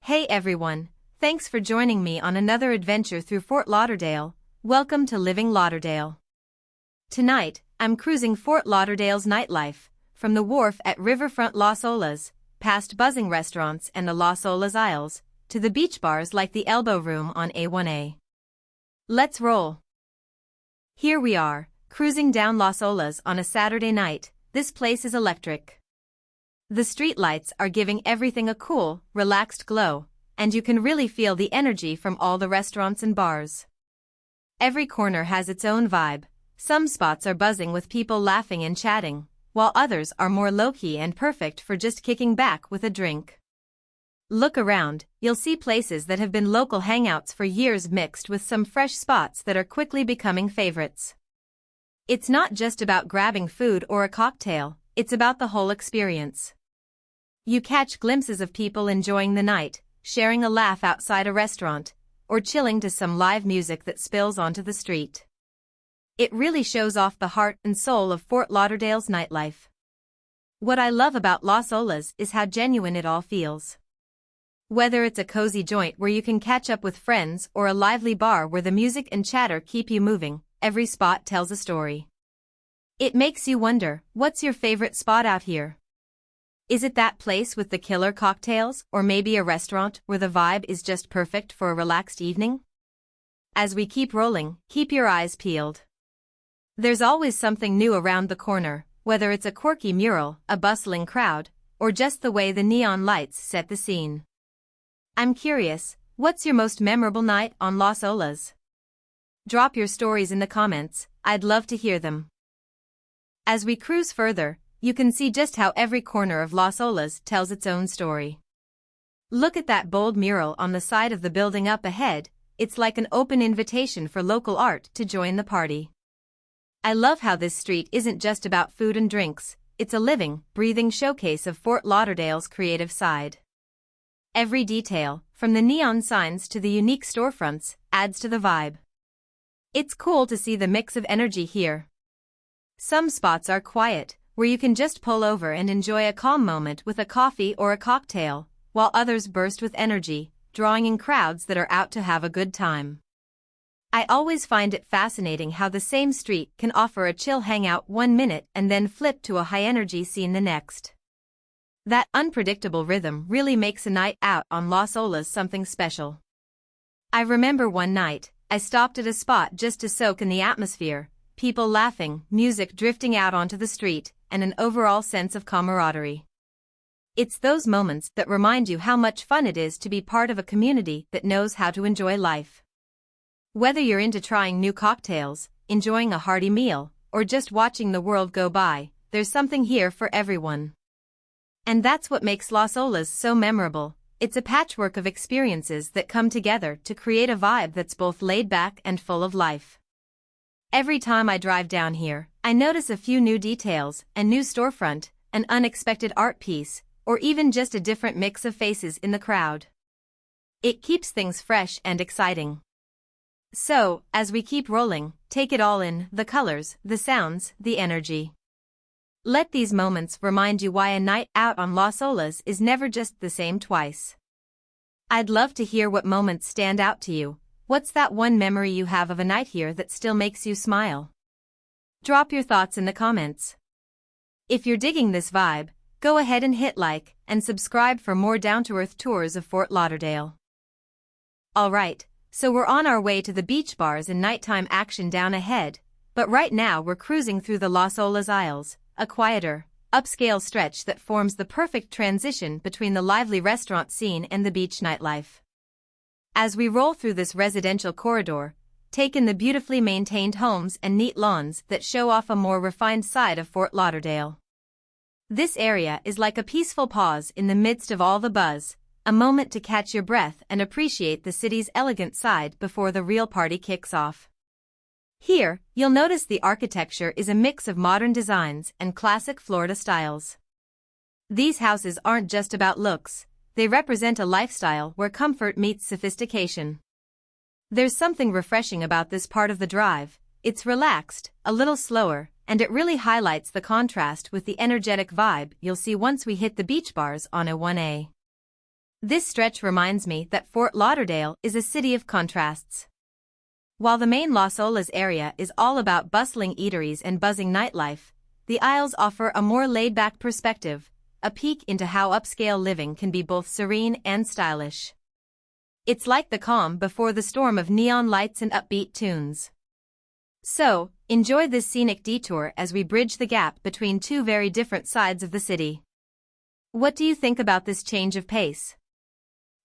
Hey everyone, thanks for joining me on another adventure through Fort Lauderdale. Welcome to Living Lauderdale. Tonight, I'm cruising Fort Lauderdale's nightlife, from the wharf at riverfront Las Olas, past buzzing restaurants and the Las Olas Isles, to the beach bars like the Elbow Room on A1A. Let's roll. Here we are, cruising down Las Olas on a Saturday night. This place is electric. The streetlights are giving everything a cool, relaxed glow, and you can really feel the energy from all the restaurants and bars. Every corner has its own vibe. Some spots are buzzing with people laughing and chatting, while others are more low-key and perfect for just kicking back with a drink. Look around, you'll see places that have been local hangouts for years mixed with some fresh spots that are quickly becoming favorites. It's not just about grabbing food or a cocktail, it's about the whole experience. You catch glimpses of people enjoying the night, sharing a laugh outside a restaurant, or chilling to some live music that spills onto the street. It really shows off the heart and soul of Fort Lauderdale's nightlife. What I love about Las Olas is how genuine it all feels. Whether it's a cozy joint where you can catch up with friends or a lively bar where the music and chatter keep you moving, every spot tells a story. It makes you wonder, what's your favorite spot out here? Is it that place with the killer cocktails, or maybe a restaurant where the vibe is just perfect for a relaxed evening? As we keep rolling, keep your eyes peeled. There's always something new around the corner, whether it's a quirky mural, a bustling crowd, or just the way the neon lights set the scene. I'm curious, what's your most memorable night on Las Olas? Drop your stories in the comments, I'd love to hear them. As we cruise further, you can see just how every corner of Las Olas tells its own story. Look at that bold mural on the side of the building up ahead, it's like an open invitation for local art to join the party. I love how this street isn't just about food and drinks, it's a living, breathing showcase of Fort Lauderdale's creative side. Every detail, from the neon signs to the unique storefronts, adds to the vibe. It's cool to see the mix of energy here. Some spots are quiet, where you can just pull over and enjoy a calm moment with a coffee or a cocktail, while others burst with energy, drawing in crowds that are out to have a good time. I always find it fascinating how the same street can offer a chill hangout 1 minute and then flip to a high-energy scene the next. That unpredictable rhythm really makes a night out on Las Olas something special. I remember one night, I stopped at a spot just to soak in the atmosphere, people laughing, music drifting out onto the street, and an overall sense of camaraderie. It's those moments that remind you how much fun it is to be part of a community that knows how to enjoy life. Whether you're into trying new cocktails, enjoying a hearty meal, or just watching the world go by, there's something here for everyone. And that's what makes Las Olas so memorable. It's a patchwork of experiences that come together to create a vibe that's both laid back and full of life. Every time I drive down here, I notice a few new details, a new storefront, an unexpected art piece, or even just a different mix of faces in the crowd. It keeps things fresh and exciting. So, as we keep rolling, take it all in, the colors, the sounds, the energy. Let these moments remind you why a night out on Las Olas is never just the same twice. I'd love to hear what moments stand out to you. What's that one memory you have of a night here that still makes you smile? Drop your thoughts in the comments. If you're digging this vibe, go ahead and hit like and subscribe for more down-to-earth tours of Fort Lauderdale. Alright, so we're on our way to the beach bars and nighttime action down ahead, but right now we're cruising through the Las Olas Isles, a quieter, upscale stretch that forms the perfect transition between the lively restaurant scene and the beach nightlife. As we roll through this residential corridor, take in the beautifully maintained homes and neat lawns that show off a more refined side of Fort Lauderdale. This area is like a peaceful pause in the midst of all the buzz, a moment to catch your breath and appreciate the city's elegant side before the real party kicks off. Here, you'll notice the architecture is a mix of modern designs and classic Florida styles. These houses aren't just about looks, they represent a lifestyle where comfort meets sophistication. There's something refreshing about this part of the drive. It's relaxed, a little slower, and it really highlights the contrast with the energetic vibe you'll see once we hit the beach bars on A1A. This stretch reminds me that Fort Lauderdale is a city of contrasts. While the main Las Olas area is all about bustling eateries and buzzing nightlife, the Isles offer a more laid-back perspective, a peek into how upscale living can be both serene and stylish. It's like the calm before the storm of neon lights and upbeat tunes. So, enjoy this scenic detour as we bridge the gap between two very different sides of the city. What do you think about this change of pace?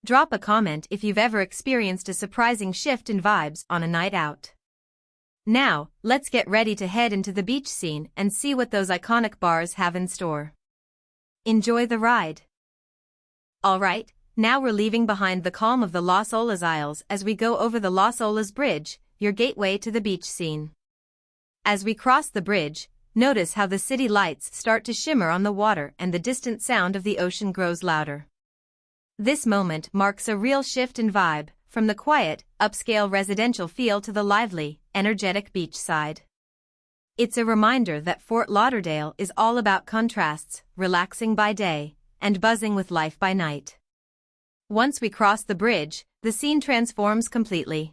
Drop a comment if you've ever experienced a surprising shift in vibes on a night out. Now, let's get ready to head into the beach scene and see what those iconic bars have in store. Enjoy the ride. Alright, now we're leaving behind the calm of the Las Olas Isles as we go over the Las Olas Bridge, your gateway to the beach scene. As we cross the bridge, notice how the city lights start to shimmer on the water and the distant sound of the ocean grows louder. This moment marks a real shift in vibe, from the quiet, upscale residential feel to the lively, energetic beachside. It's a reminder that Fort Lauderdale is all about contrasts, relaxing by day, and buzzing with life by night. Once we cross the bridge, the scene transforms completely.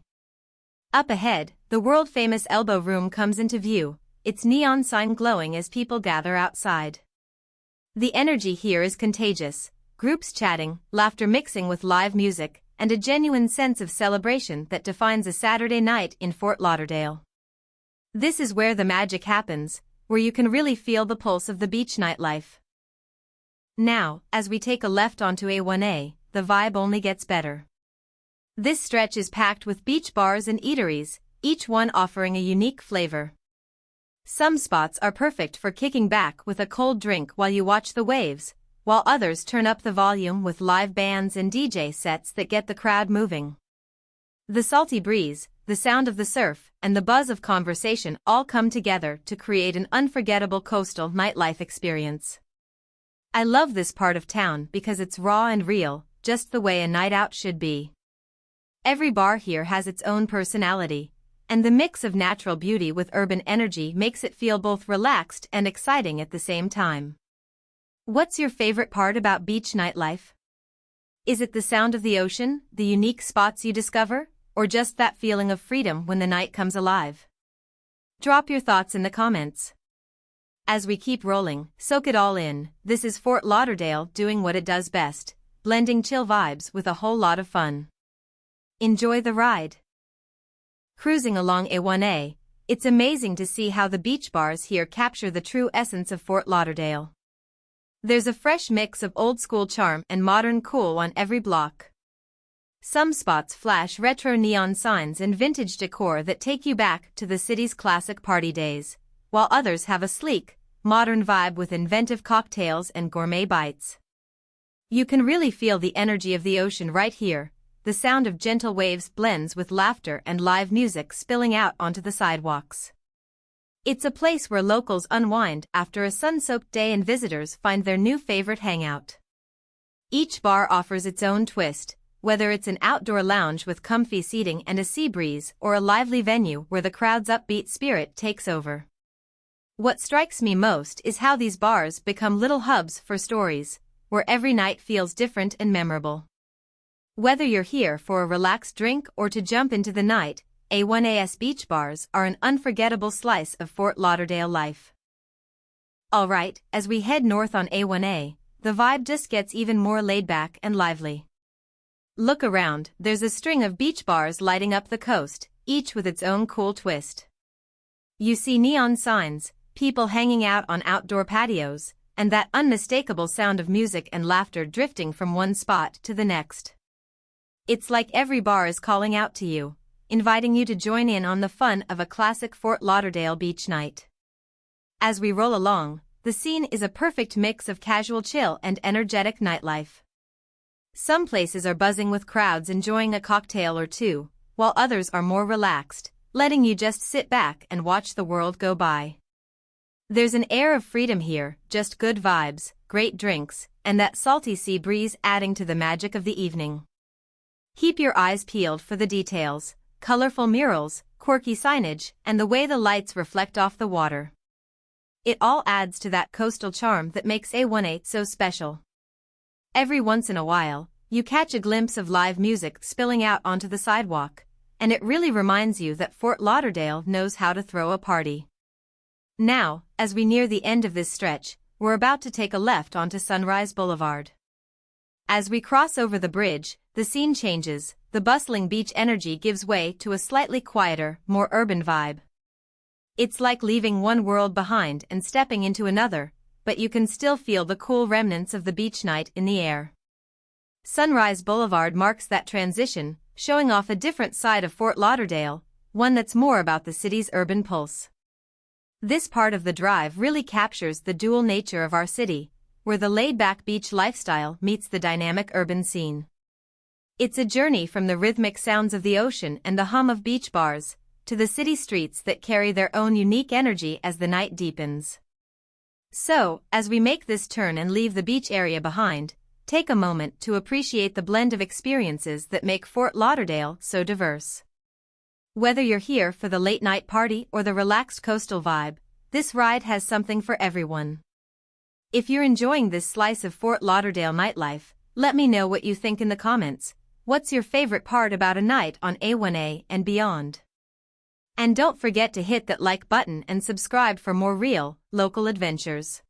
Up ahead, the world-famous Elbow Room comes into view, its neon sign glowing as people gather outside. The energy here is contagious, groups chatting, laughter mixing with live music, and a genuine sense of celebration that defines a Saturday night in Fort Lauderdale. This is where the magic happens, where you can really feel the pulse of the beach nightlife. Now, as we take a left onto A1A, the vibe only gets better. This stretch is packed with beach bars and eateries, each one offering a unique flavor. Some spots are perfect for kicking back with a cold drink while you watch the waves, while others turn up the volume with live bands and DJ sets that get the crowd moving. The salty breeze, the sound of the surf, and the buzz of conversation all come together to create an unforgettable coastal nightlife experience. I love this part of town because it's raw and real, just the way a night out should be. Every bar here has its own personality, and the mix of natural beauty with urban energy makes it feel both relaxed and exciting at the same time. What's your favorite part about beach nightlife? Is it the sound of the ocean, the unique spots you discover, or just that feeling of freedom when the night comes alive? Drop your thoughts in the comments. As we keep rolling, soak it all in. This is Fort Lauderdale doing what it does best, blending chill vibes with a whole lot of fun. Enjoy the ride. Cruising along A1A, it's amazing to see how the beach bars here capture the true essence of Fort Lauderdale. There's a fresh mix of old-school charm and modern cool on every block. Some spots flash retro neon signs and vintage decor that take you back to the city's classic party days, while others have a sleek, modern vibe with inventive cocktails and gourmet bites. You can really feel the energy of the ocean right here. The sound of gentle waves blends with laughter and live music spilling out onto the sidewalks. It's a place where locals unwind after a sun-soaked day and visitors find their new favorite hangout. Each bar offers its own twist, whether it's an outdoor lounge with comfy seating and a sea breeze or a lively venue where the crowd's upbeat spirit takes over. What strikes me most is how these bars become little hubs for stories, where every night feels different and memorable. Whether you're here for a relaxed drink or to jump into the night, A1A's beach bars are an unforgettable slice of Fort Lauderdale life. Alright, as we head north on A1A, the vibe just gets even more laid back and lively. Look around, there's a string of beach bars lighting up the coast, each with its own cool twist. You see neon signs, people hanging out on outdoor patios, and that unmistakable sound of music and laughter drifting from one spot to the next. It's like every bar is calling out to you, inviting you to join in on the fun of a classic Fort Lauderdale beach night. As we roll along, the scene is a perfect mix of casual chill and energetic nightlife. Some places are buzzing with crowds enjoying a cocktail or two, while others are more relaxed, letting you just sit back and watch the world go by. There's an air of freedom here, just good vibes, great drinks, and that salty sea breeze adding to the magic of the evening. Keep your eyes peeled for the details, colorful murals, quirky signage, and the way the lights reflect off the water. It all adds to that coastal charm that makes A1A so special. Every once in a while, you catch a glimpse of live music spilling out onto the sidewalk, and it really reminds you that Fort Lauderdale knows how to throw a party. Now, as we near the end of this stretch, we're about to take a left onto Sunrise Boulevard. As we cross over the bridge, the scene changes. The bustling beach energy gives way to a slightly quieter, more urban vibe. It's like leaving one world behind and stepping into another, but you can still feel the cool remnants of the beach night in the air. Sunrise Boulevard marks that transition, showing off a different side of Fort Lauderdale, one that's more about the city's urban pulse. This part of the drive really captures the dual nature of our city, where the laid-back beach lifestyle meets the dynamic urban scene. It's a journey from the rhythmic sounds of the ocean and the hum of beach bars, to the city streets that carry their own unique energy as the night deepens. So, as we make this turn and leave the beach area behind, take a moment to appreciate the blend of experiences that make Fort Lauderdale so diverse. Whether you're here for the late-night party or the relaxed coastal vibe, this ride has something for everyone. If you're enjoying this slice of Fort Lauderdale nightlife, let me know what you think in the comments. What's your favorite part about a night on A1A and beyond? And don't forget to hit that like button and subscribe for more real, local adventures.